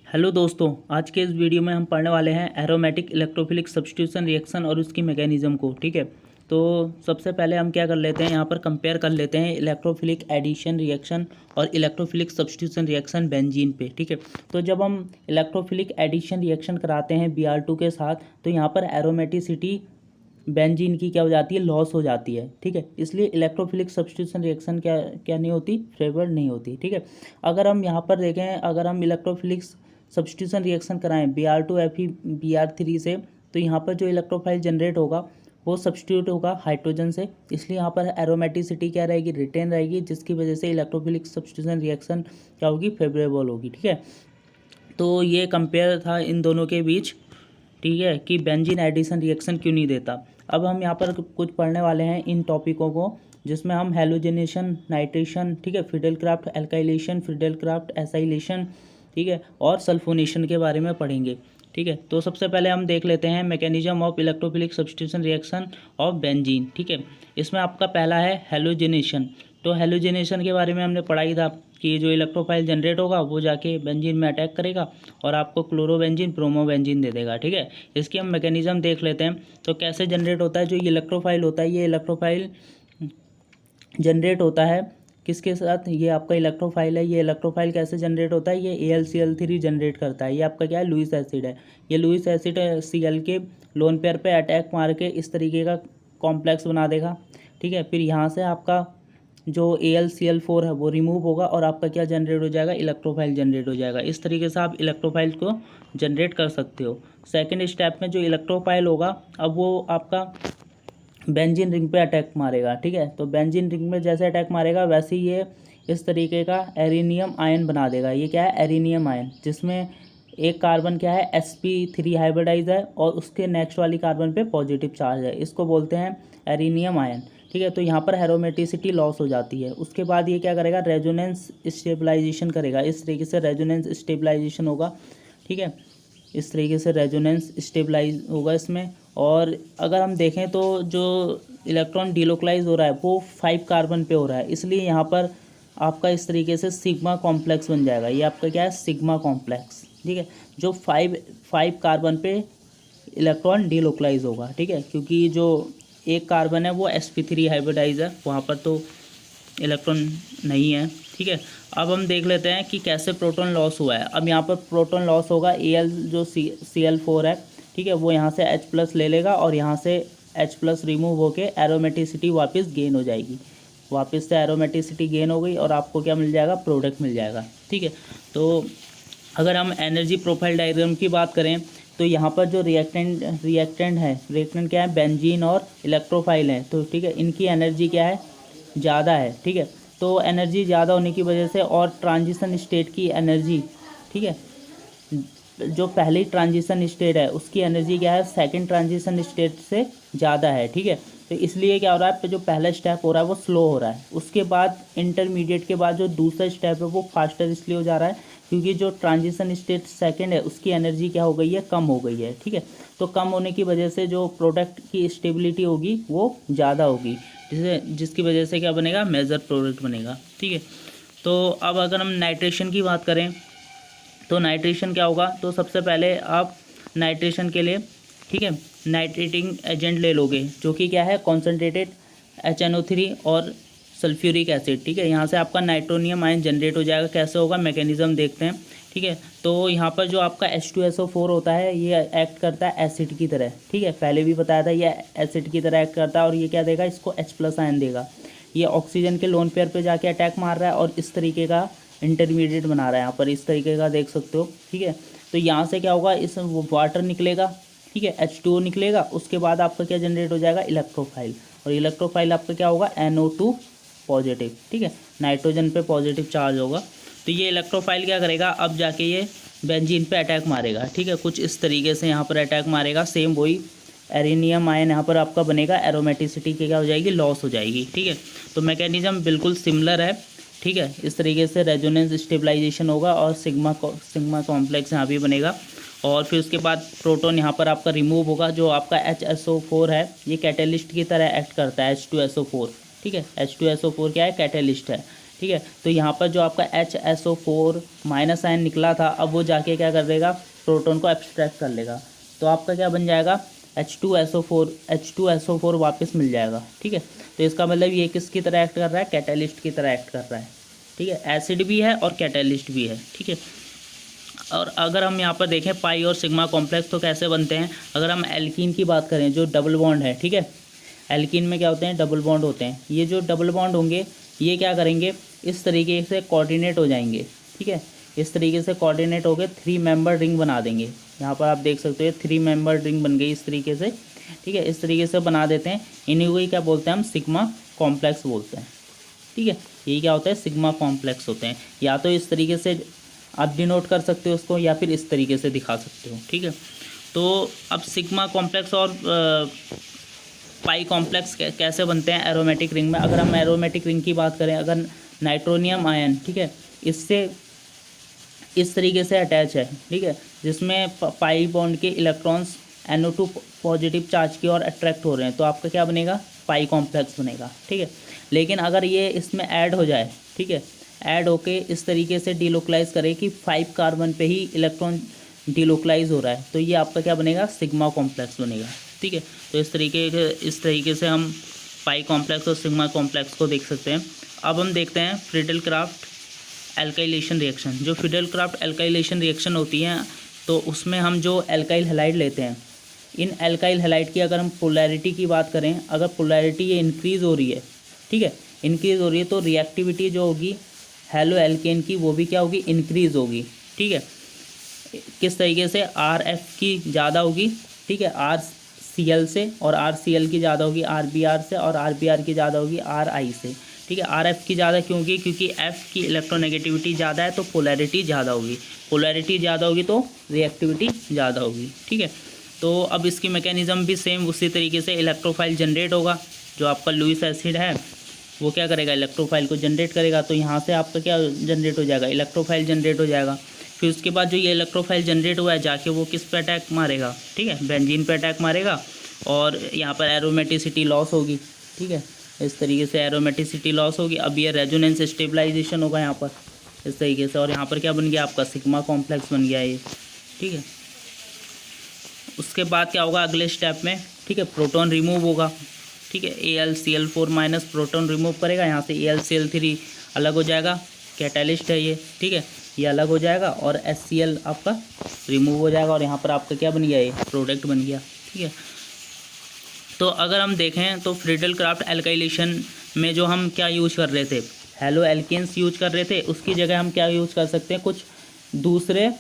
Hello दोस्तों, आज के इस वीडियो में हम पढ़ने वाले हैं एरोमेटिक इलेक्ट्रोफिलिक सब्स्टिट्यूशन रिएक्शन और उसकी मैकेनिज्म को। ठीक है, तो सबसे पहले हम क्या कर लेते हैं, यहाँ पर कंपेयर कर लेते हैं इलेक्ट्रोफिलिक एडिशन रिएक्शन और इलेक्ट्रोफिलिक सब्स्टिट्यूशन रिएक्शन बेंजीन पे। ठीक है, तो जब हम इलेक्ट्रोफिलिक एडिशन रिएक्शन कराते हैं Br2 के साथ, तो यहाँ पर एरोमेटिसिटी बेंजीन की क्या हो जाती है, लॉस हो जाती है। ठीक है, इसलिए इलेक्ट्रोफिलिक सब्स्टिट्यूशन रिएक्शन क्या क्या नहीं होती, फेवर नहीं होती। ठीक है, अगर हम यहाँ पर देखें, अगर हम इलेक्ट्रोफिलिक सब्स्टिट्यूशन रिएक्शन कराएं Br2Fe Br3 से, तो यहाँ पर जो इलेक्ट्रोफाइल जनरेट होगा वो सब्स्टिट्यूट होगा हाइड्रोजन से, इसलिए यहाँ पर एरोमेटिसिटी क्या रहेगी, रिटेन रहेगी, जिसकी वजह से इलेक्ट्रोफिलिक सब्स्टिट्यूशन रिएक्शन क्या होगी, फेवरेबल होगी। ठीक है, तो ये कंपेयर था इन दोनों के बीच। ठीक है, कि बेंजीन एडिशन रिएक्शन क्यों नहीं देता। अब हम यहाँ पर कुछ पढ़ने वाले हैं इन टॉपिकों को, जिसमें हम हेलोजेनेशन, नाइट्रेशन, ठीक है, फ्रीडेलक्राफ्ट एल्काइलेशन, फ्रीडेलक्राफ्ट एसाइलेशन, ठीक है, और सल्फोनेशन के बारे में पढ़ेंगे। ठीक है, तो सबसे पहले हम देख लेते हैं mechanism of electrophilic substitution reaction of benzene. ठीक है, इसमें आपका पहला है हेलोजेनेशन। तो हेलोजेनेशन के बारे में हमने पढ़ाई था कि जो इलेक्ट्रोफाइल जनरेट होगा वो जाके बेंजीन में अटैक करेगा और आपको क्लोरोबेंजीन, ब्रोमोबेंजीन दे देगा। ठीक है, इसकी हम मैकेनिज्म देख लेते हैं। तो कैसे जनरेट होता है, जो ये इलेक्ट्रोफाइल होता है, ये इलेक्ट्रोफाइल जनरेट होता है किसके साथ, ये आपका इलेक्ट्रोफाइल है। ये इलेक्ट्रोफाइल कैसे जनरेट होता है, ये AlCl3 जनरेट करता है। ये आपका क्या है, लुईस एसिड है। ये लुईस एसिड Cl के लोन पेयर पे अटैक मार के इस तरीके का कॉम्प्लेक्स बना देगा। ठीक है, फिर यहाँ से आपका जो AlCl4 है वो रिमूव होगा और आपका क्या जनरेट हो जाएगा, इलेक्ट्रोफाइल जनरेट हो जाएगा। इस तरीके से आप इलेक्ट्रोफाइल को जनरेट कर सकते हो। सेकेंड स्टेप में जो इलेक्ट्रोफाइल होगा, अब वो आपका बेंजीन रिंग पे अटैक मारेगा। ठीक है, तो बेंजीन रिंग में जैसे अटैक मारेगा वैसे ही ये इस तरीके का एरिनियम आयन बना देगा। ये क्या है, एरिनियम आयन, जिसमें एक कार्बन क्या है, sp3 हाइब्रिडाइज है और उसके नेक्स्ट वाली कार्बन पे पॉजिटिव चार्ज है। इसको बोलते हैं एरिनियम आयन। ठीक है, तो यहाँ पर एरोमेटिसिटी लॉस हो जाती है। उसके बाद ये क्या करेगा, रेजोनेंस स्टेबलाइजेशन करेगा। इस तरीके से रेजोनेंस स्टेबलाइजेशन होगा। ठीक है, इस तरीके से रेजोनेंस स्टेबलाइज होगा इसमें। और अगर हम देखें तो जो इलेक्ट्रॉन डिलोकलाइज हो रहा है वो 5 कार्बन पे हो रहा है, इसलिए यहाँ पर आपका इस तरीके से सिग्मा कॉम्प्लेक्स बन जाएगा। ये आपका क्या है, सिग्मा कॉम्प्लेक्स। ठीक है, जो 5 कार्बन पे इलेक्ट्रॉन डिलोकलाइज होगा। ठीक है, क्योंकि जो एक कार्बन है वो sp3 हाइब्रिडाइज है, वहाँ पर तो इलेक्ट्रॉन नहीं है। ठीक है, अब हम देख लेते हैं कि कैसे प्रोटॉन लॉस हुआ है। अब यहाँ पर प्रोटॉन लॉस होगा, Al जो Cl4 है, ठीक है, वो यहाँ से H+ ले लेगा और यहाँ से H+ रिमूव होके एरोमेटिसिटी वापस गेन हो जाएगी। वापस से एरोमेटिसिटी गेन हो गई और आपको क्या मिल जाएगा, प्रोडक्ट मिल जाएगा। ठीक है, तो अगर हम एनर्जी प्रोफाइल डायग्राम की बात करें, तो यहाँ पर जो रिएक्टेंट क्या है, बेंजीन और इलेक्ट्रोफाइल है। तो ठीक है, इनकी एनर्जी क्या है, ज़्यादा है। ठीक है, तो एनर्जी ज़्यादा होने की वजह से और ट्रांजिशन स्टेट की एनर्जी, ठीक है, जो पहली ट्रांजिशन स्टेट है उसकी एनर्जी क्या है, सेकंड ट्रांजिशन स्टेट से ज़्यादा है। ठीक है, तो इसलिए क्या हो रहा है, जो पहला स्टेप हो रहा है वो स्लो हो रहा है। उसके बाद इंटरमीडिएट के बाद जो दूसरा स्टेप है वो फास्टर इसलिए हो जा रहा है क्योंकि जो ट्रांजिशन स्टेट सेकंड है उसकी एनर्जी क्या हो गई है, कम हो गई है। ठीक है, तो कम होने की वजह से जो प्रोडक्ट की स्टेबिलिटी होगी वो ज़्यादा होगी, जिसकी वजह से क्या बनेगा, मेजर प्रोडक्ट बनेगा। ठीक है, तो अब अगर हम नाइट्रेशन की बात करें तो नाइट्रेशन क्या होगा, तो सबसे पहले आप नाइट्रेशन के लिए, ठीक है, नाइट्रेटिंग एजेंट ले लोगे जो कि क्या है, कॉन्सनट्रेटेड HNO3 और सल्फ्यूरिक एसिड। ठीक है, यहाँ से आपका नाइट्रोनियम आयन जनरेट हो जाएगा। कैसे होगा, मैकेनिज्म देखते हैं। ठीक है, तो यहाँ पर जो आपका H2SO4 होता है ये एक्ट करता है एसिड की तरह। ठीक है, पहले भी बताया था, ये एसिड की तरह एक्ट करता है और ये क्या देगा, इसको H+ आयन देगा। ये ऑक्सीजन के लोन पेयर पे जाके अटैक मार रहा है और इस तरीके का इंटरमीडिएट बना रहा है, यहाँ पर इस तरीके का देख सकते हो। ठीक है, तो यहाँ से क्या होगा, इस वाटर निकलेगा। ठीक है, H2O निकलेगा। उसके बाद आपका क्या जनरेट हो जाएगा, इलेक्ट्रोफाइल, और इलेक्ट्रोफाइल आपका क्या होगा, NO2 पॉजिटिव। ठीक है, नाइट्रोजन पे पॉजिटिव चार्ज होगा। तो ये इलेक्ट्रोफाइल क्या करेगा, अब जाके ये बेंजीन पे अटैक मारेगा। ठीक है, कुछ इस तरीके से यहाँ पर अटैक मारेगा। सेम वही एरिनियम आयन यहाँ पर आपका बनेगा, एरोमेटिसिटी की क्या हो जाएगी, लॉस हो जाएगी। ठीक है, तो मैकेनिज्म बिल्कुल सिमिलर है। ठीक है, इस तरीके से रेजोनेंस स्टेबलाइजेशन होगा और सिग्मा कॉम्प्लेक्स यहाँ भी बनेगा। और फिर उसके बाद प्रोटॉन यहाँ पर आपका रिमूव होगा। जो आपका HSO4 है ये कैटेलिस्ट की तरह एक्ट करता है, H2SO4। ठीक है, H2SO4 क्या है, कैटेलिस्ट है। ठीक है। तो यहाँ पर जो आपका HSO4 माइनस आयन निकला था, अब वो जाके क्या कर देगा, प्रोटॉन को एब्स्ट्रैक्ट कर लेगा। तो आपका क्या बन जाएगा, H2SO4 वापस मिल जाएगा। ठीक है। तो इसका मतलब ये किसकी तरह एक्ट कर रहा है, कैटलिस्ट की तरह एक्ट कर रहा है। ठीक है, एसिड भी है और कैटलिस्ट भी है। ठीक है। और अगर हम यहाँ पर देखें पाई और सिग्मा कॉम्प्लेक्स तो कैसे बनते हैं, अगर हम एल्कीन की बात करें जो डबल बॉन्ड है, ठीक है, एल्कीन में क्या होते हैं, डबल बॉन्ड होते हैं। ये जो डबल बॉन्ड होंगे ये क्या करेंगे, इस तरीके से कोऑर्डिनेट हो जाएंगे। ठीक है, इस तरीके से कोऑर्डिनेट हो गए, 3 मेंबर रिंग बना देंगे। यहाँ पर आप देख सकते हो 3 मेंबर रिंग बन गई इस तरीके से। ठीक है, इस तरीके से बना देते हैं। इन्हीं को ही क्या बोलते हैं हम, सिग्मा कॉम्प्लेक्स बोलते हैं। ठीक है, यही क्या होता है, सिग्मा कॉम्प्लेक्स होते हैं। या तो इस तरीके से आप डिनोट कर सकते हो उसको, या फिर इस तरीके से दिखा सकते हो। ठीक है, तो अब सिग्मा कॉम्प्लेक्स और पाई कॉम्प्लेक्स कैसे बनते हैं एरोमेटिक रिंग में। अगर हम एरोमेटिक रिंग की बात करें, अगर नाइट्रोनियम आयन, ठीक है, इससे इस तरीके से अटैच है, ठीक है, जिसमें पाई बॉन्ड के इलेक्ट्रॉन्स NO2 पॉजिटिव चार्ज की ओर अट्रैक्ट हो रहे हैं, तो आपका क्या बनेगा, पाई कॉम्प्लेक्स बनेगा। ठीक है, लेकिन अगर ये इसमें ऐड हो जाए, ठीक है, ऐड होके इस तरीके से डिलोकलाइज करे कि 5 कार्बन पे ही इलेक्ट्रॉन डिलोकलाइज हो रहा है, तो ये आपका क्या बनेगा, सिग्मा कॉम्प्लेक्स बनेगा। ठीक है, तो इस तरीके से हम पाई कॉम्प्लेक्स और सिग्मा कॉम्प्लेक्स को देख सकते हैं। अब हम देखते हैं फ्रीडल क्राफ्ट एल्काइलेशन रिएक्शन। जो फ्रीडल क्राफ्ट एल्काइलेशन रिएक्शन होती है, तो उसमें हम जो एल्काइल हैलाइड लेते हैं, इन एल्काइल हैलाइड की अगर हम पोलैरिटी की बात करें, अगर पोलैरिटी ये इंक्रीज़ हो रही है, ठीक है, इंक्रीज़ हो रही है, तो रिएक्टिविटी जो होगी हेलो एल्केन की वो भी क्या होगी, इंक्रीज़ होगी। ठीक है, किस तरीके से, RF की ज़्यादा होगी, ठीक है, RCl से, और RCl की ज़्यादा होगी RBr से, और RBr की ज़्यादा होगी RI से। ठीक है, RF की ज़्यादा क्यों होगी, क्योंकि F की इलेक्ट्रोनेगेटिविटी ज़्यादा है तो पोलैरिटी ज़्यादा होगी, पोलैरिटी ज़्यादा होगी तो रिएक्टिविटी ज़्यादा होगी। ठीक है, तो अब इसकी मैकेनिज़्म भी सेम उसी तरीके से, इलेक्ट्रोफाइल जनरेट होगा। जो आपका लुईस एसिड है वो क्या करेगा, इलेक्ट्रोफाइल को जनरेट करेगा, तो यहाँ से आपका क्या जनरेट हो जाएगा, इलेक्ट्रोफाइल जनरेट हो जाएगा। फिर उसके बाद जो ये इलेक्ट्रोफाइल जनरेट हुआ है जाके वो किस पे अटैक मारेगा, ठीक है, बेंजीन पे अटैक मारेगा, और यहाँ पर एरोमेटिसिटी लॉस होगी। ठीक है, इस तरीके से एरोमेटिसिटी लॉस होगी। अब ये रेजोनेंस स्टेबलाइजेशन होगा यहाँ पर इस तरीके से, और यहाँ पर क्या बन गया, आपका सिग्मा कॉम्प्लेक्स बन गया ये। ठीक है, उसके बाद क्या होगा अगले स्टेप में, ठीक है, प्रोटॉन रिमूव होगा। ठीक है, AlCl4 माइनस प्रोटॉन रिमूव करेगा, यहाँ से AlCl3 अलग हो जाएगा, कैटलिस्ट है ये। ठीक है, ये अलग हो जाएगा, और HCl आपका रिमूव हो जाएगा, और यहाँ पर आपका क्या बन गया, ये प्रोडक्ट बन गया। ठीक है, तो अगर हम देखें तो फ्रीडल क्राफ्ट एल्काइलेशन में जो हम क्या यूज कर रहे थे, हेलो एल्केन्स यूज कर रहे थे, उसकी जगह हम क्या यूज कर सकते हैं, कुछ दूसरे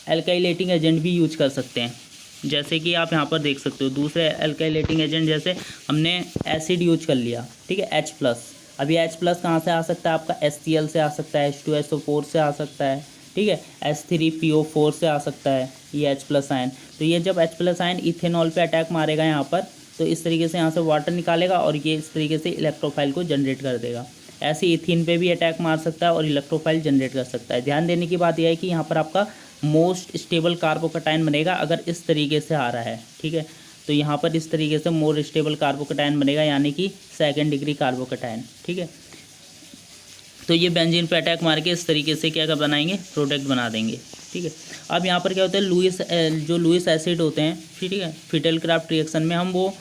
एल्काइलेटिंग एजेंट भी यूज कर सकते हैं। जैसे कि आप यहाँ पर देख सकते हो दूसरे एल्काइलेटिंग एजेंट, जैसे हमने एसिड यूज कर लिया, ठीक है, H+। अब ये H+ कहाँ से आ सकता है, आपका HCl से आ सकता है, H2SO4 से आ सकता है, ठीक है, H3PO4 से आ सकता है ये H+ आयन। तो ये जब H+ आयन इथेनॉल पे अटैक मारेगा यहाँ पर, तो इस तरीके से यहाँ से वाटर निकालेगा, और ये इस तरीके से इलेक्ट्रोफाइल को जनरेट कर देगा। ऐसे इथिन पे भी अटैक मार सकता है और इलेक्ट्रोफाइल जनरेट कर सकता है। ध्यान देने की बात यह है कि यहाँ पर आपका मोस्ट स्टेबल कार्बोकटायन बनेगा अगर इस तरीके से आ रहा है। ठीक है, तो यहाँ पर इस तरीके से मोर स्टेबल कार्बोकटायन बनेगा, यानी कि 2nd डिग्री कार्बोकटायन। ठीक है, तो ये बेंजीन पे अटैक मार के इस तरीके से क्या बनाएंगे, प्रोडक्ट बना देंगे। ठीक है, अब यहाँ पर क्या होता है, जो लुईस एसिड होते हैं, ठीक है, फ्रीडल क्राफ्ट रिएक्शन में हम वो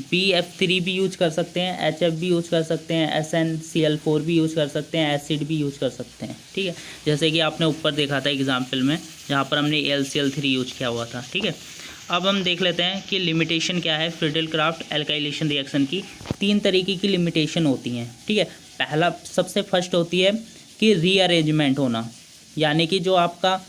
BF3 भी यूज कर सकते हैं, HF भी यूज कर सकते हैं, SnCl4 भी यूज कर सकते हैं, एसिड भी यूज कर सकते हैं। ठीक है, जैसे कि आपने ऊपर देखा था एग्जाम्पल में जहाँ पर हमने AlCl3 यूज किया हुआ था। ठीक है, अब हम देख लेते हैं कि लिमिटेशन क्या है फ्रीडल क्राफ्ट एल्काइलेशन रिएक्शन की। 3 तरीके की लिमिटेशन होती हैं। ठीक है, पहला सबसे फर्स्ट होती है कि रीअरेंजमेंट होना, यानी कि जो आपका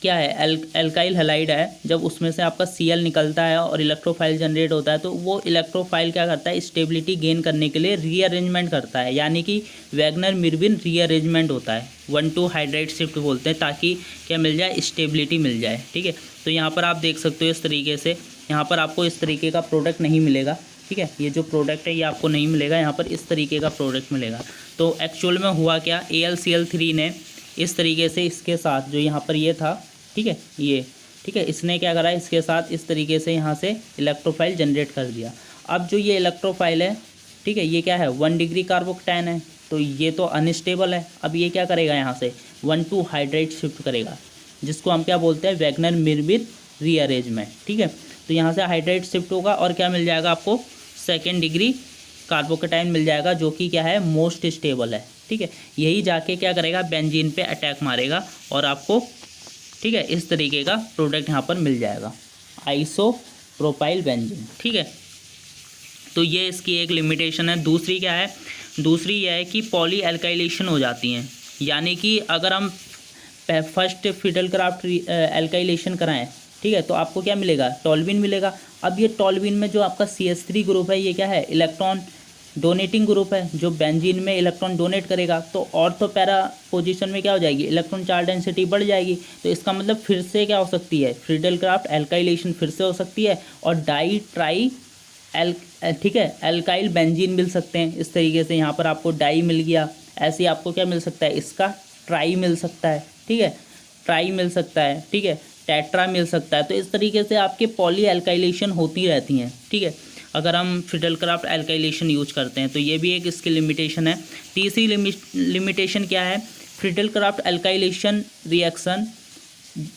क्या है एल्काइल हैलाइड है, जब उसमें से आपका Cl निकलता है और इलेक्ट्रोफाइल जनरेट होता है, तो वो इलेक्ट्रोफाइल क्या करता है, स्टेबिलिटी गेन करने के लिए रीअरेंजमेंट करता है, यानी कि वैगनर मिर्विन रीअरेंजमेंट होता है, 1,2 हाइड्राइड शिफ्ट बोलते हैं, ताकि क्या मिल जाए, स्टेबिलिटी मिल जाए। ठीक है, तो यहाँ पर आप देख सकते हो इस तरीके से, यहाँ पर आपको इस तरीके का प्रोडक्ट नहीं मिलेगा। ठीक है, ये जो प्रोडक्ट है ये आपको नहीं मिलेगा, यहाँ पर इस तरीके का प्रोडक्ट मिलेगा। तो एक्चुअल में हुआ क्या, AlCl3 ने इस तरीके से इसके साथ जो यहाँ पर ये था, ठीक है, ये, ठीक है, इसने क्या करा, इसके साथ इस तरीके से यहाँ से इलेक्ट्रोफाइल जनरेट कर दिया। अब जो ये इलेक्ट्रोफाइल है, ठीक है, ये क्या है, 1 डिग्री कार्बोकटायन है, तो ये तो अनस्टेबल है। अब ये क्या करेगा, यहाँ से 1,2 हाइड्राइड शिफ्ट करेगा, जिसको हम क्या बोलते हैं, वैगनर मिरविल रीअरेंजमेंट। ठीक है, तो यहाँ से हाइड्राइड शिफ्ट होगा और क्या मिल जाएगा आपको, सेकेंड डिग्री कार्बोकेटाइन मिल जाएगा, जो कि क्या है, मोस्ट स्टेबल है। ठीक है, यही जाके क्या करेगा, बेंजीन पे अटैक मारेगा और आपको, ठीक है, इस तरीके का प्रोडक्ट यहाँ पर मिल जाएगा, आइसोप्रोपाइल बेंजीन। ठीक है, तो ये इसकी एक लिमिटेशन है। दूसरी क्या है, दूसरी यह है कि पॉली एल्काइलेशन हो जाती हैं, यानी कि अगर हम फर्स्ट फिडेलक्राफ्ट एल्काइलेशन कराएं, ठीक है, तो आपको क्या मिलेगा, टॉल्विन मिलेगा। अब ये टॉल्विन में जो आपका CH3 ग्रुप है, ये क्या है, इलेक्ट्रॉन डोनेटिंग ग्रुप है, जो बेंजीन में इलेक्ट्रॉन डोनेट करेगा। तो ऑर्थो पैरा पोजीशन में क्या हो जाएगी, इलेक्ट्रॉन चार्ज डेंसिटी बढ़ जाएगी। तो इसका मतलब फिर से क्या हो सकती है, फिडेलक्राफ्ट एल्काइलेशन फिर से हो सकती है और डाई ट्राई ठीक है, एल्काइल बेंजीन मिल सकते हैं। इस तरीके से यहाँ पर आपको डाई मिल गया, ऐसे ही आपको क्या मिल सकता है, इसका ट्राई मिल सकता है। ठीक है, ट्राई मिल सकता है, ठीक है, टेट्रा मिल सकता है। तो इस तरीके से आपके पॉली एल्काइलेशन होती रहती हैं। ठीक है, अगर हम फिडेलक्राफ्ट एल्काइलेशन यूज करते हैं, तो ये भी एक इसकी लिमिटेशन है। तीसरी लिमिटेशन क्या है, फिडेलक्राफ्ट एल्काइलेशन रिएक्शन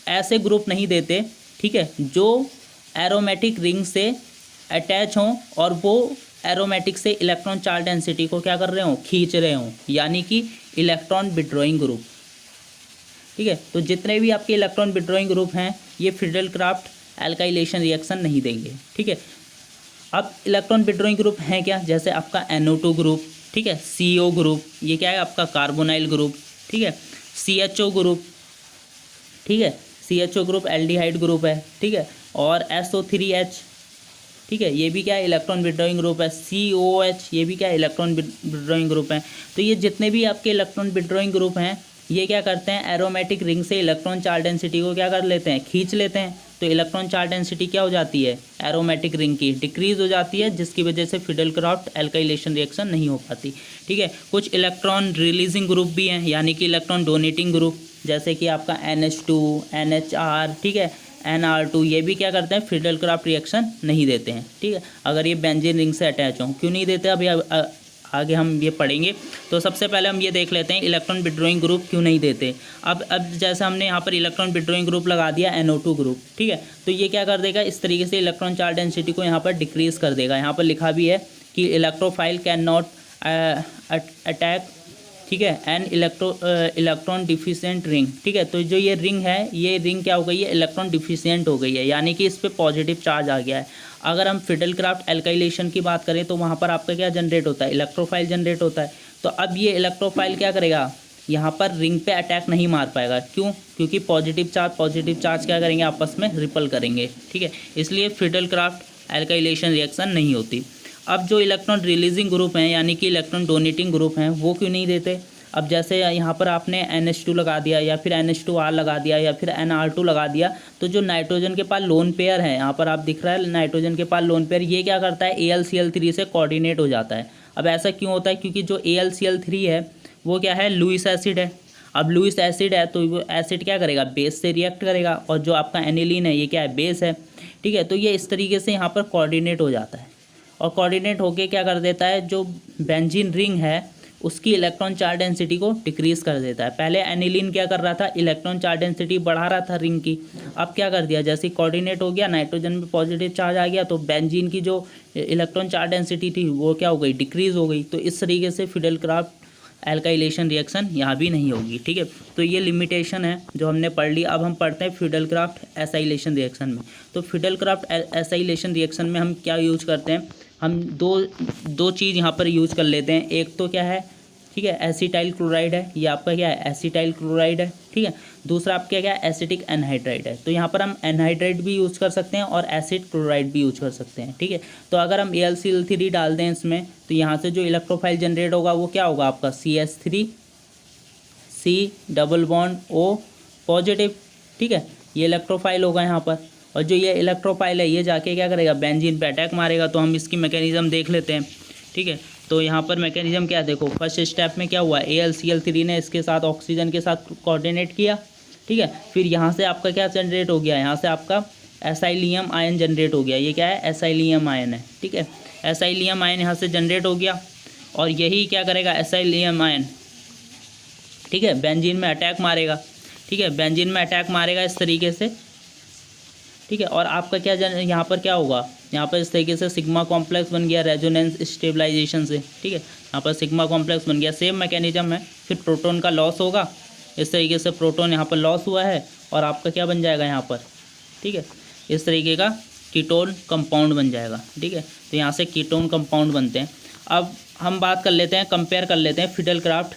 ऐसे ग्रुप नहीं देते, ठीक है, जो एरोमेटिक रिंग से अटैच हों और वो एरोमेटिक से इलेक्ट्रॉन चार्ज डेंसिटी को क्या कर रहे हों, खींच रहे हों, यानी कि इलेक्ट्रॉन विड्रॉइंग ग्रुप। ठीक है, तो जितने भी आपके इलेक्ट्रॉन विड्रॉइंग ग्रुप हैं, ये फिडेलक्राफ्ट एल्काइलेशन रिएक्शन नहीं देंगे। ठीक है, अब इलेक्ट्रॉन विड्रॉइंग ग्रुप हैं क्या, जैसे आपका NO2 ग्रुप, ठीक है, CO ग्रुप, ये क्या है आपका कार्बोनाइल ग्रुप, ठीक है, CHO ग्रुप, ठीक है, CHO ग्रुप एल्डिहाइड ग्रुप है, ठीक है, और SO3H, ठीक है, ये भी क्या है, इलेक्ट्रॉन विड्रॉइंग ग्रुप है। COH, ये भी क्या है, इलेक्ट्रॉन विड्रॉइंग ग्रुप है। तो ये जितने भी आपके इलेक्ट्रॉन विड्रॉइंग ग्रुप हैं, ये क्या करते हैं, एरोमेटिक रिंग से इलेक्ट्रॉन चार्ज डेंसिटी को क्या कर लेते हैं, खींच लेते हैं। तो इलेक्ट्रॉन चार्ज डेंसिटी क्या हो जाती है, एरोमेटिक रिंग की डिक्रीज हो जाती है, जिसकी वजह से फिडेलक्राफ्ट एल्काइलेशन रिएक्शन नहीं हो पाती। ठीक है, कुछ इलेक्ट्रॉन रिलीजिंग ग्रुप भी हैं, यानी कि इलेक्ट्रॉन डोनेटिंग ग्रुप, जैसे कि आपका NH2, NHR, ठीक है, NR2, ये भी क्या करते हैं, फिडेलक्राफ्ट रिएक्शन नहीं देते हैं। ठीक है, अगर ये बेंजीन रिंग से अटैच हों, क्यों नहीं देते, अभी आगे हम ये पढ़ेंगे। तो सबसे पहले हम ये देख लेते हैं इलेक्ट्रॉन विड्रॉइंग ग्रुप क्यों नहीं देते। अब जैसे हमने यहाँ पर इलेक्ट्रॉन विड्रॉइंग ग्रुप लगा दिया NO2 ग्रुप, ठीक है, तो ये क्या कर देगा, इस तरीके से इलेक्ट्रॉन चार्ज डेंसिटी को यहाँ पर डिक्रीज कर देगा। यहाँ पर लिखा भी है कि इलेक्ट्रोफाइल कैन नॉट अटैक, ठीक है, एन इलेक्ट्रॉन डिफिशिएंट रिंग। ठीक है, तो जो ये रिंग है, ये रिंग क्या हो गई है, इलेक्ट्रॉन डिफिशिएंट हो गई है, यानी कि इस पर पॉजिटिव चार्ज आ गया है। अगर हम फिडेलक्राफ्ट एल्काइलेशन की बात करें, तो वहाँ पर आपका क्या जनरेट होता है, इलेक्ट्रोफाइल जनरेट होता है। तो अब ये इलेक्ट्रोफाइल क्या करेगा, यहाँ पर रिंग पे अटैक नहीं मार पाएगा। क्यों, क्योंकि पॉजिटिव चार्ज क्या करेंगे, आपस में रिपल करेंगे। ठीक है, इसलिए फिडेलक्राफ्ट एल्काइलेशन रिएक्शन नहीं होती। अब जो इलेक्ट्रॉन रिलीजिंग ग्रुप हैं, यानी कि इलेक्ट्रॉन डोनेटिंग ग्रुप हैं, वो क्यों नहीं देते। अब जैसे यहाँ पर आपने NH2 लगा दिया, या फिर NH2R लगा दिया, या फिर NR2 लगा दिया, तो जो नाइट्रोजन के पास लोन पेयर है, यहाँ पर आप दिख रहा है नाइट्रोजन के पास लोन पेयर, ये क्या करता है, AlCl3 से कोऑर्डिनेट हो जाता है। अब ऐसा क्यों होता है, क्योंकि जो AlCl3 है वो क्या है, लुईस एसिड है। अब लुईस एसिड है, तो वो एसिड क्या करेगा, बेस से रिएक्ट करेगा, और जो आपका एनिलीन है, ये क्या है, बेस है। ठीक है, तो ये इस तरीके से यहाँ पर कोऑर्डिनेट हो जाता है, और कोऑर्डिनेट होके क्या कर देता है, जो बेंजीन रिंग है उसकी इलेक्ट्रॉन चार्ज डेंसिटी को डिक्रीज कर देता है। पहले एनिलीन क्या कर रहा था, इलेक्ट्रॉन चार्ज डेंसिटी बढ़ा रहा था रिंग की, अब क्या कर दिया, जैसे कोऑर्डिनेट हो गया, नाइट्रोजन में पॉजिटिव चार्ज आ गया, तो बेंजीन की जो इलेक्ट्रॉन चार्ज डेंसिटी थी वो क्या हो गई, डिक्रीज हो गई। तो इस तरीके से फिडेलक्राफ्ट एल्काइलेशन रिएक्शन यहाँ भी नहीं होगी। ठीक है, तो ये लिमिटेशन है जो हमने पढ़ ली। अब हम पढ़ते हैं फिडेलक्राफ्ट एसाइलेशन रिएक्शन में। तो फिडेलक्राफ्ट एसाइलेशन रिएक्शन में हम क्या यूज करते हैं, हम दो चीज़ यहाँ पर यूज़ कर लेते हैं। एक तो क्या है, ठीक है, एसिटाइल क्लोराइड है, ये आपका क्या है, एसिटाइल क्लोराइड है। ठीक है, दूसरा आपका क्या है, एसिटिक एनहाइड्राइड है। तो यहाँ पर हम एनहाइड्राइड भी यूज़ कर सकते हैं और एसिड क्लोराइड भी यूज़ कर सकते हैं। ठीक है, तो अगर हम AlCl3 डाल दें इसमें, तो यहाँ से जो इलेक्ट्रोफाइल जनरेट होगा वो क्या होगा, आपका CH3 C double bond O positive. ठीक है, ये इलेक्ट्रोफाइल होगा यहाँ पर, और जो ये इलेक्ट्रोफाइल है ये जाके क्या करेगा, बेंजीन पे अटैक मारेगा। तो हम इसकी मैकेनिज्म देख लेते हैं। ठीक है, तो यहाँ पर मैकेनिज्म क्या है, देखो फर्स्ट स्टेप में क्या हुआ, AlCl3 ने इसके साथ ऑक्सीजन के साथ कोऑर्डिनेट किया। ठीक है, फिर यहाँ से आपका क्या जनरेट हो गया, यहाँ से आपका एसाइलियम आयन जनरेट हो गया। ये क्या है, एसाइलियम आयन है। ठीक है, एसाइलियम आयन यहाँ से जनरेट हो गया, और यही क्या करेगा, एसिलियम आयन, ठीक है, बेंजीन में अटैक मारेगा, ठीक है, बेंजीन में अटैक मारेगा इस तरीके से, ठीक है। और आपका क्या यहाँ पर क्या होगा, यहाँ पर इस तरीके से सिग्मा कॉम्प्लेक्स बन गया रेजोनेंस स्टेबलाइजेशन से, ठीक है, यहाँ पर सिग्मा कॉम्प्लेक्स बन गया, सेम मैकेनिज्म है। फिर प्रोटॉन का लॉस होगा, इस तरीके से प्रोटॉन यहाँ पर लॉस हुआ है और आपका क्या बन जाएगा यहाँ पर, ठीक है, इस तरीके का कीटोन कंपाउंड बन जाएगा, ठीक है। तो यहाँ से कीटोन कंपाउंड बनते हैं। अब हम बात कर लेते हैं, कंपेयर कर लेते हैं फिडेलक्राफ्ट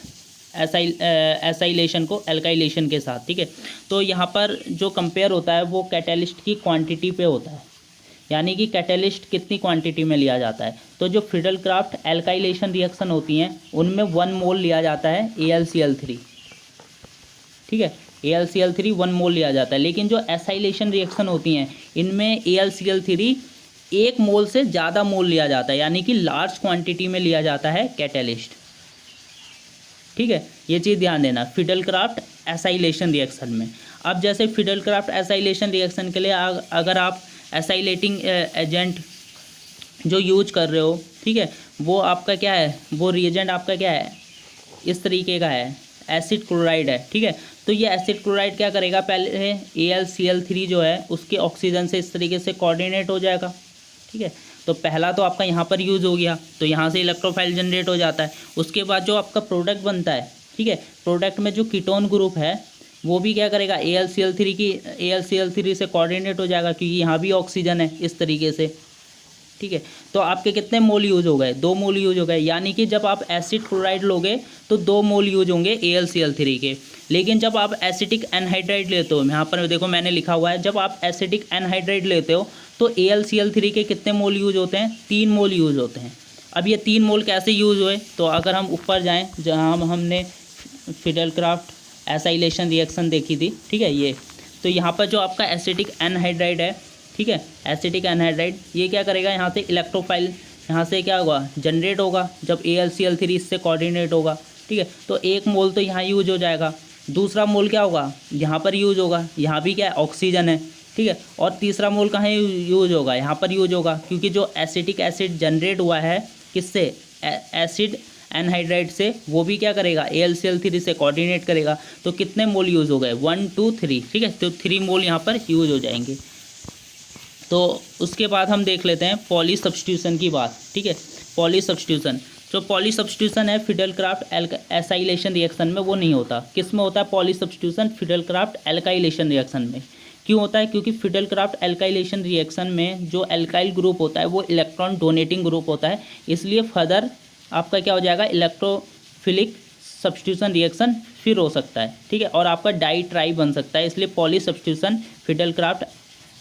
एसाइलेशन को एल्काइलेशन के साथ, ठीक है। तो यहाँ पर जो कंपेयर होता है वो कैटेलिस्ट की क्वांटिटी पे होता है, यानी कि कैटेलिस्ट कितनी क्वांटिटी में लिया जाता है। तो जो फिडेलक्राफ्ट एल्काइलेशन रिएक्शन होती हैं उनमें 1 मोल लिया जाता है AlCl3, ठीक है, AlCl3 1 मोल लिया जाता है। लेकिन जो एसाइलेशन रिएक्शन होती हैं इनमें AlCl3 1 मोल से ज़्यादा मोल लिया जाता है, यानी कि लार्ज क्वांटिटी में लिया जाता है कैटेलिस्ट, ठीक है। ये चीज़ ध्यान देना फिडेलक्राफ्ट एसाइलेशन रिएक्शन में। अब जैसे फिडेलक्राफ्ट एसाइलेशन रिएक्शन के लिए अगर आप एसाइलेटिंग एजेंट जो यूज कर रहे हो, ठीक है, वो आपका क्या है, वो रिएजेंट आपका क्या है, इस तरीके का है, एसिड क्लोराइड है, ठीक है। तो ये एसिड क्लोराइड क्या करेगा, पहले AlCl3 जो है उसके ऑक्सीजन से इस तरीके से कोऑर्डिनेट हो जाएगा, ठीक है। तो पहला तो आपका यहाँ पर यूज़ हो गया, तो यहाँ से इलेक्ट्रोफाइल जनरेट हो जाता है। उसके बाद जो आपका प्रोडक्ट बनता है, ठीक है, प्रोडक्ट में जो कीटोन ग्रुप है वो भी क्या करेगा, AlCl3 से कोऑर्डिनेट हो जाएगा, क्योंकि यहाँ भी ऑक्सीजन है इस तरीके से, ठीक है। तो आपके कितने मोल यूज हो गए, 2 मोल यूज हो गए, यानी कि जब आप एसिड क्लोराइड लोगे तो 2 मोल यूज होंगे AlCl3 के। लेकिन जब आप एसिटिक एनहाइड्राइड लेते हो, यहाँ पर देखो मैंने लिखा हुआ है, जब आप एसिटिक एनहाइड्राइड लेते हो तो AlCl3 के कितने मोल यूज होते हैं, 3 मोल यूज होते हैं। अब ये 3 मोल कैसे यूज हुए, तो अगर हम ऊपर जाएँ जहाँ हमने फिडेलक्राफ्ट एसाइलेशन रिएक्शन देखी थी, ठीक है, ये तो यहाँ पर जो आपका एसिटिक एनहाइड्राइड है, ठीक है, एसिटिक एनहाइड्राइड ये क्या करेगा, यहाँ से इलेक्ट्रोफाइल यहाँ से क्या होगा, जनरेट होगा जब AlCl3 इससे कोऑर्डिनेट होगा, ठीक है। तो 1 मोल तो यहाँ यूज हो जाएगा, दूसरा मोल क्या होगा, यहाँ पर यूज होगा, यहाँ भी क्या है, ऑक्सीजन है, ठीक है। और तीसरा मोल कहाँ यूज होगा, यहाँ पर यूज होगा, क्योंकि जो एसिटिक एसिड जनरेट हुआ है किससे, एसिड एनहाइड्राइड से, वो भी क्या करेगा, AlCl3 से कोऑर्डिनेट करेगा। तो कितने मोल यूज़ हो गए, 1 2 3, ठीक है। तो 3 मोल यहाँ पर यूज हो जाएंगे। तो उसके बाद हम देख लेते हैं पॉली सब्स्टिट्यूशन की बात, ठीक है। पॉली सब्स्टिट्यूशन, जो पॉली सब्स्टिट्यूशन है फिडेलक्राफ्ट एसाइलेशन रिएक्शन में वो नहीं होता। किस में होता है पॉली सब्स्टिट्यूशन, फिडेलक्राफ्ट एल्काइलेशन रिएक्शन में। क्यों होता है, क्योंकि फिडेलक्राफ्ट एल्काइलेशन रिएक्शन में जो एल्काइल ग्रुप होता है वो इलेक्ट्रॉन डोनेटिंग ग्रुप होता है, इसलिए फर्दर आपका क्या हो जाएगा, इलेक्ट्रोफिलिक सब्स्टिट्यूशन रिएक्शन फिर हो सकता है, ठीक है, और आपका डाई ट्राई बन सकता है। इसलिए पॉली सब्स्टिट्यूशन फिडेलक्राफ्ट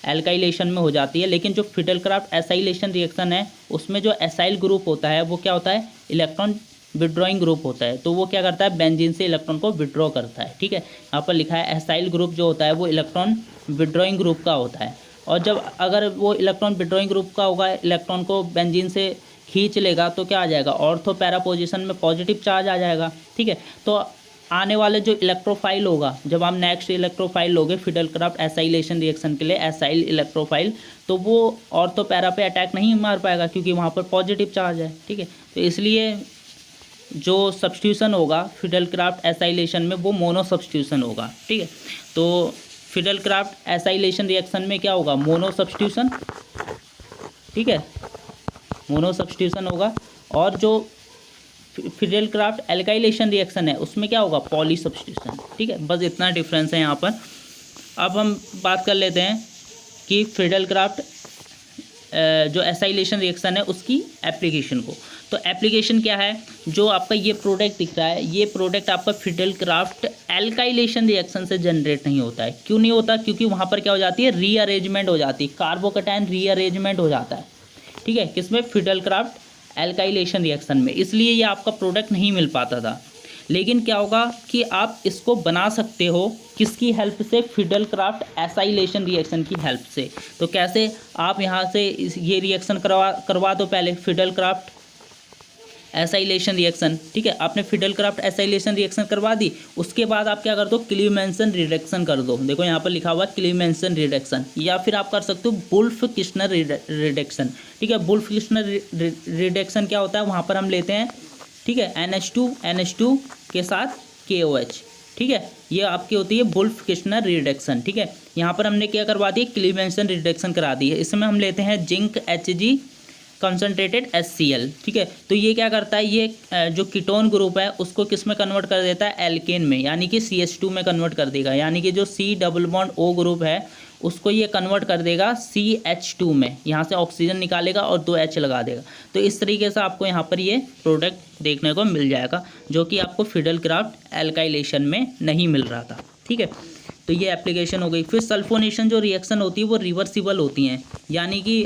एल्काइलेशन में हो जाती है। लेकिन जो फिडेलक्राफ्ट एसाइलेशन रिएक्शन है उसमें जो एसाइल ग्रुप होता है वो क्या होता है, इलेक्ट्रॉन विड्रॉइंग ग्रुप होता है। तो वो क्या करता है, बेंजीन से इलेक्ट्रॉन को विड्रॉ करता है, ठीक है। यहाँ पर लिखा है एसाइल ग्रुप जो होता है वो इलेक्ट्रॉन विड्रॉइंग ग्रुप का होता है। और जब अगर वो इलेक्ट्रॉन विड्रॉइंग ग्रुप का होगा, इलेक्ट्रॉन को बेंजीन से खींच लेगा तो क्या आ जाएगा, ऑर्थो पैरा पोजीशन में पॉजिटिव चार्ज आ जाएगा, ठीक है। तो आने वाले जो इलेक्ट्रोफाइल होगा, जब हम नेक्स्ट इलेक्ट्रोफाइल लोगे फिडेलक्राफ्ट एसाइलेशन रिएक्शन के लिए, एसाइल इलेक्ट्रोफाइल, तो वो ऑर्थो पैरा पे अटैक नहीं मार पाएगा क्योंकि वहाँ पर पॉजिटिव चार्ज है, ठीक है। तो इसलिए जो सब्स्टिट्यूशन होगा फिडेलक्राफ्ट एसाइलेशन में वो मोनो सब्स्टिट्यूशन होगा, ठीक है। तो फिडेलक्राफ्ट एसाइलेशन रिएक्शन में क्या होगा, मोनो सब्स्टिट्यूशन, ठीक है, मोनो सब्स्टिट्यूशन होगा। और जो फिडेलक्राफ्ट एल्काइलेशन रिएक्शन है उसमें क्या होगा, पॉली सब्स्टिट्यूशन, ठीक है। बस इतना डिफरेंस है यहाँ पर। अब हम बात कर लेते हैं कि फिडेलक्राफ्ट जो एसाइलेशन रिएक्शन है उसकी एप्लीकेशन को। तो एप्लीकेशन क्या है, जो आपका ये प्रोडक्ट दिख रहा है, ये प्रोडक्ट आपका फिडेलक्राफ्ट एल्काइलेशन रिएक्शन से जनरेट नहीं होता है। क्यों नहीं होता, क्योंकि वहाँ पर क्या हो जाती है, रीअरेंजमेंट हो जाती है, कार्बोकैटायन रीअरेंजमेंट हो जाता है, ठीक है, किसमें, फिडेलक्राफ्ट एल्काइलेशन रिएक्शन में। इसलिए ये आपका प्रोडक्ट नहीं मिल पाता था। लेकिन क्या होगा कि आप इसको बना सकते हो किसकी हेल्प से, फिडेलक्राफ्ट एसाइलेशन रिएक्शन की हेल्प से। तो कैसे, आप यहाँ से ये रिएक्शन करवा दो पहले, फिडेलक्राफ्ट एसाइलेशन रिएक्शन, ठीक है। आपने फिडेलक्राफ्ट एसाइलेशन रिएक्शन करवा दी, उसके बाद आप क्या कर दो, क्लीमेंसन रिडक्शन कर दो। देखो यहाँ पर लिखा हुआ है क्लीमेंसन रिडक्शन, या फिर आप कर सकते हो वुल्फ-किर्चनर रिडक्शन, ठीक है। वुल्फ-किर्चनर रिडक्शन क्या होता है, वहाँ पर हम लेते हैं ठीक है, NH2 के साथ KOH, ठीक है, ये आपकी होती है वुल्फ-किर्चनर रिडक्शन। ठीक है, यहाँ पर हमने क्या करवा दिया, क्लीवेंसन रिडक्शन करा दी है। इसमें हम लेते हैं जिंक Hg कंसनट्रेटेड HCl। ठीक है, तो ये क्या करता है, ये जो कीटोन ग्रुप है उसको किस में कन्वर्ट कर देता है, एल्केन में, यानी कि CH2 में कन्वर्ट कर देगा। यानी कि जो C double bond O group है उसको ये कन्वर्ट कर देगा CH2 में, यहाँ से ऑक्सीजन निकालेगा और 2 H लगा देगा। तो इस तरीके से आपको यहाँ पर ये प्रोडक्ट देखने को मिल जाएगा, जो कि आपको फिडेलक्राफ्ट एल्काइलेशन में नहीं मिल रहा था। ठीक है, तो ये एप्लीकेशन हो गई। फिर सल्फोनेशन जो रिएक्शन होती है वो रिवर्सिबल होती हैं, यानी कि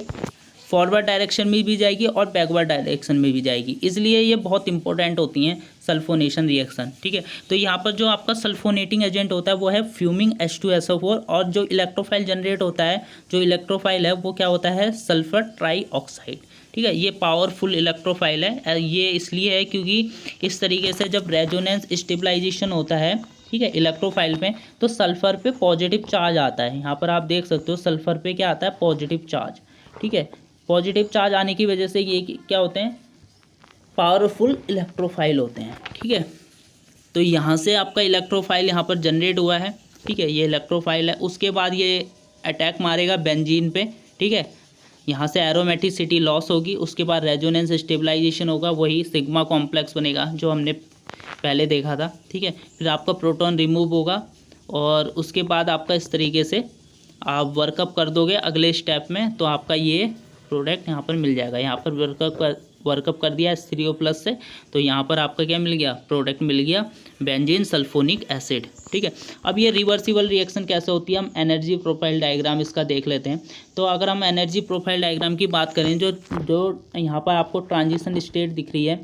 फॉरवर्ड डायरेक्शन में भी जाएगी और बैकवर्ड डायरेक्शन में भी जाएगी, इसलिए ये बहुत इंपॉर्टेंट होती हैं सल्फोनेशन रिएक्शन। ठीक है, तो यहाँ पर जो आपका सल्फोनेटिंग एजेंट होता है वो है फ्यूमिंग H2SO4, और जो इलेक्ट्रोफाइल जनरेट होता है, जो इलेक्ट्रोफाइल है वो क्या होता है, सल्फर ट्राईऑक्साइड। ठीक है, ये पावरफुल इलेक्ट्रोफाइल है। ये इसलिए है क्योंकि इस तरीके से जब रेजोनेंस स्टेबलाइजेशन होता है, ठीक है, इलेक्ट्रोफाइल में, तो सल्फर पे पॉजिटिव चार्ज आता है। यहाँ पर आप देख सकते हो सल्फर पे क्या आता है, पॉजिटिव चार्ज। ठीक है, पॉजिटिव चार्ज आने की वजह से ये क्या होते हैं, पावरफुल इलेक्ट्रोफाइल होते हैं। ठीक है, तो यहाँ से आपका इलेक्ट्रोफाइल यहाँ पर जनरेट हुआ है। ठीक है, ये इलेक्ट्रोफाइल है। उसके बाद ये अटैक मारेगा बेंजीन पे। ठीक है, यहाँ से एरोमेटिसिटी लॉस होगी, उसके बाद रेजोनेंस स्टेबलाइजेशन होगा, वही सिग्मा कॉम्प्लेक्स बनेगा जो हमने पहले देखा था। ठीक है, फिर आपका प्रोटॉन रिमूव होगा और उसके बाद आपका इस तरीके से आप वर्कअप कर दोगे अगले स्टेप में, तो आपका ये प्रोडक्ट यहाँ पर मिल जाएगा। यहाँ पर वर्कअप कर दिया H3O+ से, तो यहाँ पर आपका क्या मिल गया, प्रोडक्ट मिल गया बेंजीन सल्फोनिक एसिड। ठीक है, अब ये रिवर्सिबल रिएक्शन कैसे होती है, हम एनर्जी प्रोफाइल डायग्राम इसका देख लेते हैं। तो अगर हम एनर्जी प्रोफाइल डायग्राम की बात करें, जो यहाँ पर आपको ट्रांजिशन स्टेट दिख रही है,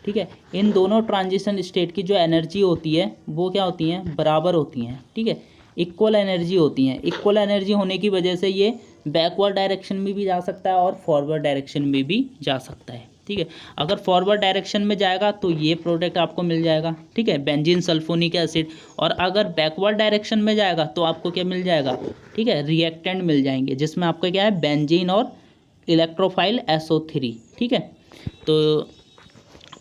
ठीक है, इन दोनों ट्रांजिशन स्टेट की जो एनर्जी होती है वो क्या होती हैं, बराबर होती हैं। ठीक है, इक्वल एनर्जी होती हैं। इक्वल एनर्जी होने की वजह से ये बैकवर्ड डायरेक्शन में भी जा सकता है और फॉरवर्ड डायरेक्शन में भी जा सकता है। ठीक है, अगर फॉरवर्ड डायरेक्शन में जाएगा तो ये प्रोडक्ट आपको मिल जाएगा, ठीक है, बेंजीन सल्फोनिक एसिड, और अगर बैकवर्ड डायरेक्शन में जाएगा तो आपको क्या मिल जाएगा, ठीक है, रिएक्टेंट मिल जाएंगे, जिसमें आपका क्या है, बेंजीन और इलेक्ट्रोफाइल SO3। ठीक है, तो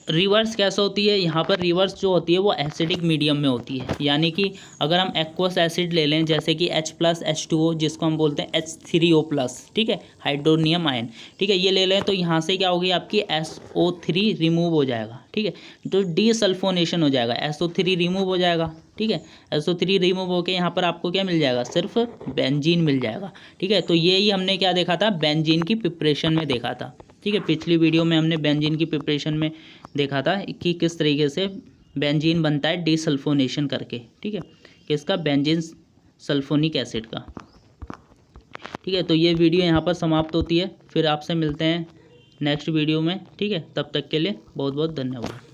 रिवर्स कैसे होती है, यहाँ पर रिवर्स जो होती है वो एसिडिक मीडियम में होती है। यानी कि अगर हम एक्वस एसिड ले लें, जैसे कि H+H2O, जिसको हम बोलते हैं H3O+, ठीक है, हाइड्रोनियम आयन, ठीक है, ये ले लें, तो यहाँ से क्या होगी, आपकी SO3 रिमूव हो जाएगा। ठीक है, तो डीसल्फोनेशन हो जाएगा, SO3 रिमूव हो जाएगा। ठीक है, SO3 रिमूव होकर यहाँ पर आपको क्या मिल जाएगा, सिर्फ बेंजीन मिल जाएगा। ठीक है, तो यही हमने क्या देखा था, बेंजीन की प्रिपरेशन में देखा था। ठीक है, पिछली वीडियो में हमने बेंजीन की प्रिपरेशन में देखा था कि किस तरीके से बेंजीन बनता है डीसल्फोनेशन करके। ठीक है, किसका, बेंजीन सल्फोनिक एसिड का। ठीक है, तो ये वीडियो यहाँ पर समाप्त होती है, फिर आपसे मिलते हैं नेक्स्ट वीडियो में। ठीक है, तब तक के लिए बहुत बहुत धन्यवाद।